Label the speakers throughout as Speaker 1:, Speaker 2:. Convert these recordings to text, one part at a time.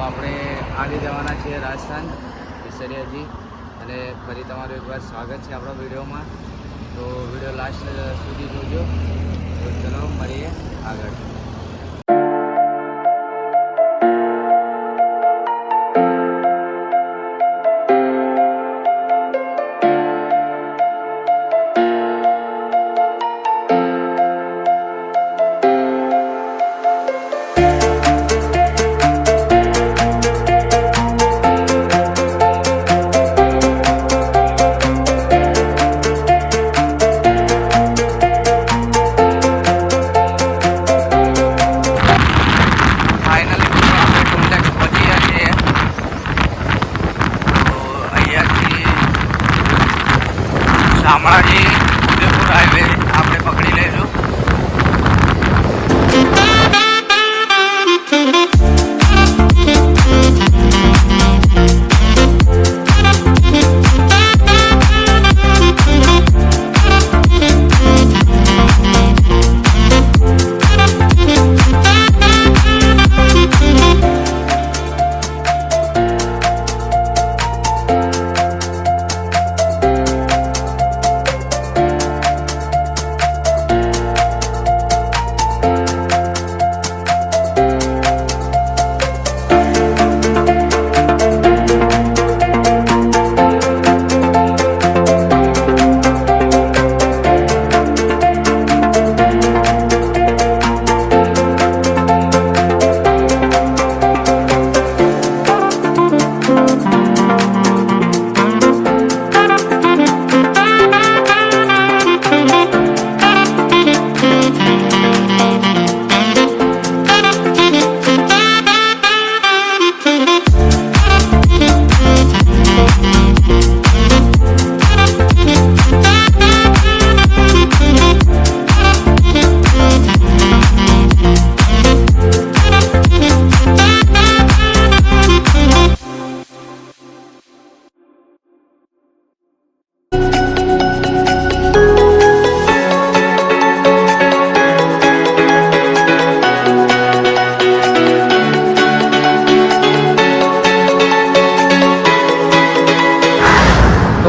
Speaker 1: આપણે આગળ જવાના છીએ રાજસ્થાન કેસરિયાજી અને ફરી તમારું એકવાર સ્વાગત છે આપણા વિડીયોમાં. તો વિડીયો લાસ્ટ સુધી જોજો. તો ચલો મળીએ આગળ. શામળાજી ઉદયપુર હાઈવે આપણે પકડી લઈશું.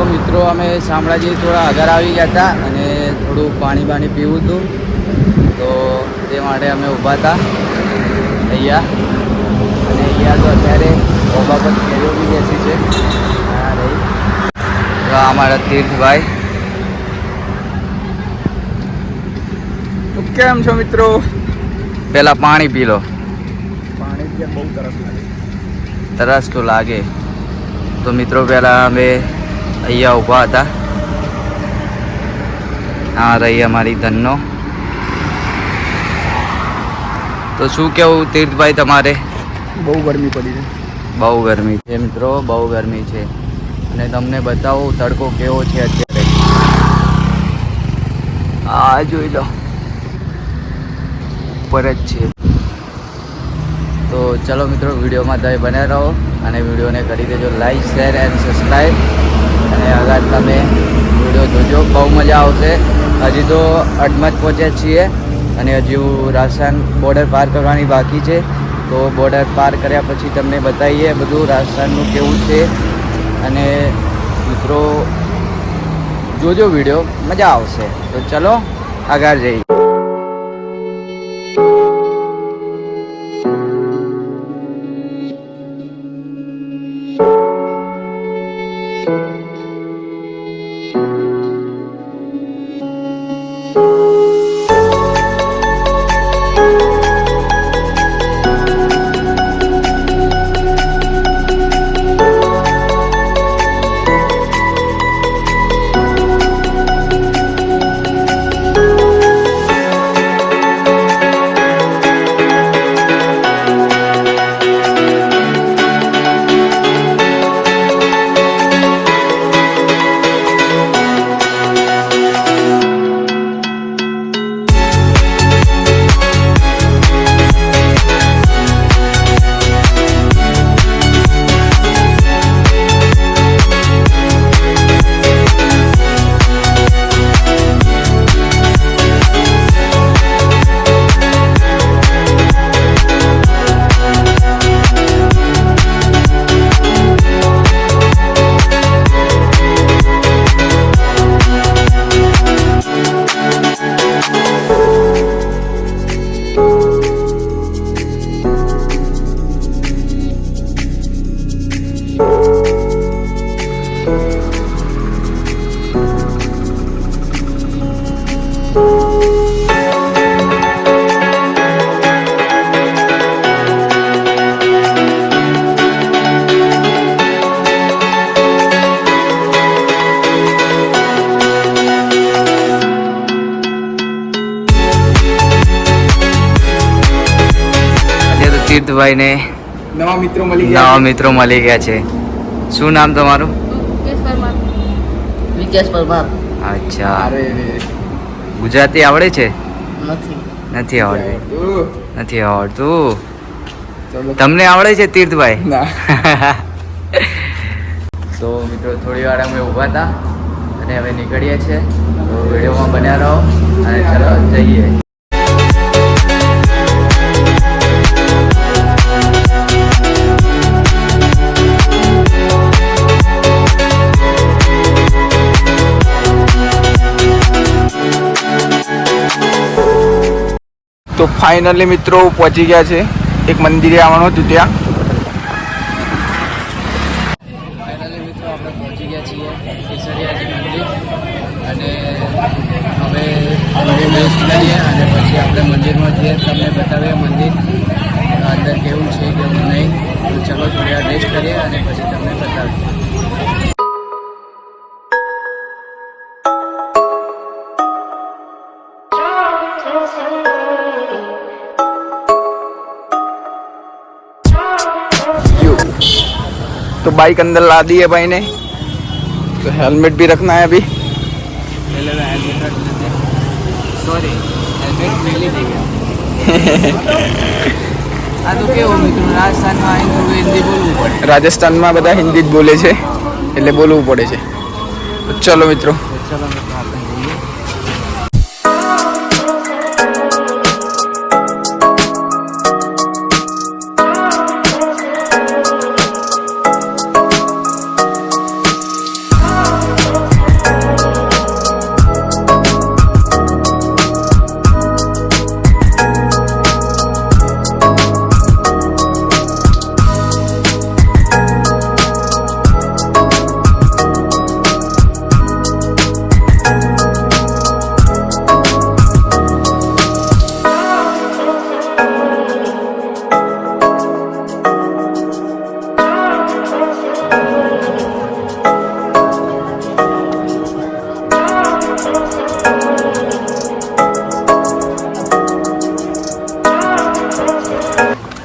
Speaker 1: મિત્રો અમે શામળાજી થોડા આગળ આવી ગયા હતા અને થોડું પાણી પીવું હતું, તો તે માટે અમે ઊભા હતા અહીંયા. અને અહીંયા તો અત્યારે ઓબા પર કેરીઓ બી બેસી છે. હા રહી તો અમારા તીર્થભાઈ.
Speaker 2: તો કેમ છો મિત્રો?
Speaker 1: પહેલા પાણી પી લો.
Speaker 2: પાણી પીએ બહુ
Speaker 1: તરસ તો લાગે. તો મિત્રો પહેલાં અમે અહીંયા ઊભા હતા. આ રહી અમારી ધનનો. તો શું કેવું તીર્થભાઈ તમારે?
Speaker 2: બહુ ગરમી પડી છે.
Speaker 1: બહુ ગરમી છે મિત્રો, બહુ ગરમી છે. અને તમને બતાવું તડકો કેવો છે અત્યારે. આ જોઈ લો, ઉપર જ છે. તો ચલો મિત્રો, વિડીયોમાં તમે બન્યા રહો અને વિડીયોને કરી દેજો લાઈક, શેર એન્ડ સબસ્ક્રાઈબ. અને અગર તમે વિડીયો જોજો બહુ મજા આવશે. હજી તો અડમત પહોંચ્યા છીએ અને હજુ રાજસ્થાન બોર્ડર પાર કરવાની બાકી છે. તો બોર્ડર પાર કર્યા પછી તમને બતાવીએ બધું રાજસ્થાનનું કેવું છે. અને મિત્રો જોજો વિડીયો, મજા આવશે. તો ચલો આગળ જઈએ. તીર્થભાઈને
Speaker 2: નવા મિત્રો મળી
Speaker 1: નવા
Speaker 2: ગયા
Speaker 1: મિત્રો મળી ગયા છે. શું નામ તમારું?
Speaker 3: વિકેશ પરમાર.
Speaker 1: અચ્છા,
Speaker 2: અરે
Speaker 1: ગુજરાતી આવડે છે?
Speaker 3: નથી.
Speaker 1: નથી આવડતી.
Speaker 2: તું
Speaker 1: નથી આવડતું.
Speaker 2: ચલો
Speaker 1: તમને આવડે છે તીર્થભાઈ?
Speaker 2: ના
Speaker 1: તો મિત્રો થોડી વાર અમે ઊભા હતા અને હવે નીકળીએ છીએ. તો વિડીયોમાં બન્યા રહો અને ચલો જઈએ.
Speaker 2: તો ફાઇનલી મિત્રો પહોંચી ગયા છે. એક મંદિરે આવવાનું હતું ત્યાં.
Speaker 1: ફાઇનલી મિત્રો આપણે પહોંચી ગયા છીએ કેસરિયાજી મંદિર અને હવે થોડી રેસ્ટ કરીએ અને પછી આપણે મંદિરમાં જઈએ. તમને બતાવીએ મંદિર અંદર કેવું છે કેવું નહીં. તો ચલો થોડી વાર રેસ્ટ કરીએ અને પછી તમને બતાવીએ.
Speaker 2: तो बाइक अंदर ला दी है भाई ने. तो हेलमेट भी रखना है अभी.
Speaker 1: पहले तो हेलमेट रख लेते हैं. सॉरी, हेलमेट પહેલી થઈ ગયા. આ તો કેવું મિત્રો, રાજસ્થાનમાં આવીને થોડું હિન્દી બોલવું પડે.
Speaker 2: રાજસ્થાનમાં બધા હિન્દી જ બોલે છે એટલે બોલવું પડે છે. તો ચલો મિત્રો.
Speaker 1: તો ચલો મિત્રો આપણે જઈએ.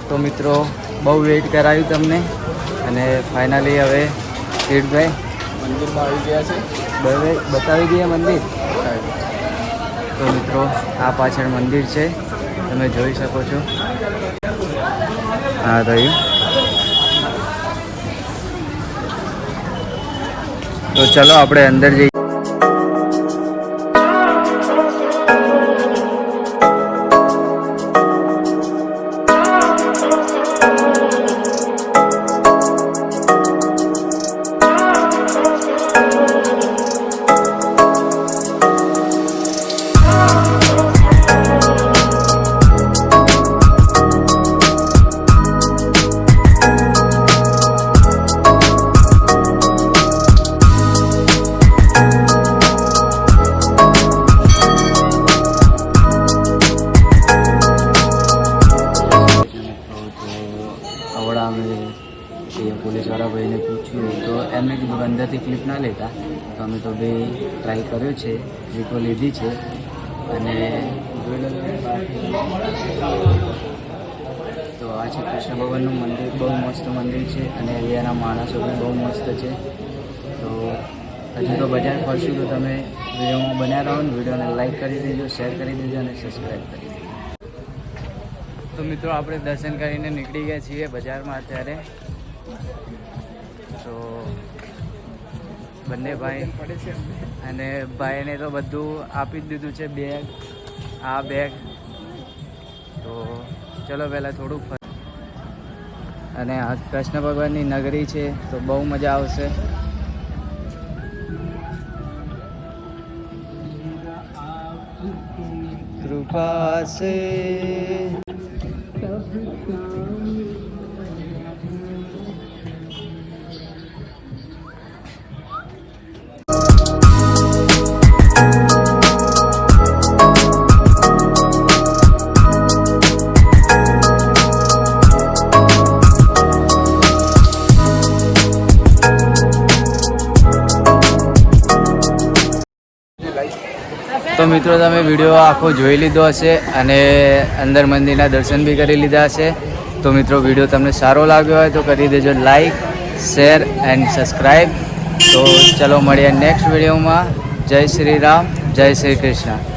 Speaker 1: તો મિત્રો બહુ વેઇટ કરાવ્યું તમને અને ફાઇનલી હવે તીર્થભાઈ
Speaker 2: મંદિરમાં આવી ગયા છે.
Speaker 1: બતાવી દઈએ મંદિર. તો મિત્રો આ પાછળ મંદિર છે, તમે જોઈ શકો છો. હા રહ્યું. તો ચલો આપણે અંદર જઈએ. પોલીસવાળા ભાઈને પૂછ્યું તો એમને કીધું કે અંદરથી ક્લિપ ના લેતા. તો અમે તો બે ટ્રાય કર્યો છે, ક્લિપો લીધી છે અને જોઈ લો. તો આ છે કૃષ્ણ ભગવાનનું મંદિર. બહુ મસ્ત મંદિર છે અને અહીંયાના માણસો પણ બહુ મસ્ત છે. તો હજુ તો બજાર ફરશું તો તમે વિડીયોમાં બન્યા રહો ને વિડીયોને લાઈક કરી દેજો, શેર કરી દેજો અને સબસ્ક્રાઈબ કરી દેજો. તો મિત્રો આપણે દર્શન કરીને નીકળી ગયા છીએ બજારમાં અત્યારે. તો બંને ભાઈ અને ભાઈને તો બધું આપી જ દીધું છે. બેગ, આ બેગ. તો ચલો પહેલાં થોડુંક અને આ કૃષ્ણ ભગવાનની નગરી છે તો બહુ મજા આવશે. કૃપા સે તો મિત્રો તમે વિડીયો આખો જોઈ લીધો હશે અને અંદર મંદિરના દર્શન બી કરી લીધા હશે. તો મિત્રો વિડીયો તમને સારો લાગ્યો હોય તો કરી દેજો લાઈક, શેર એન્ડ સબસ્ક્રાઈબ. તો ચલો મળીએ નેક્સ્ટ વિડીયોમાં. જય શ્રી રામ, જય શ્રી કૃષ્ણ.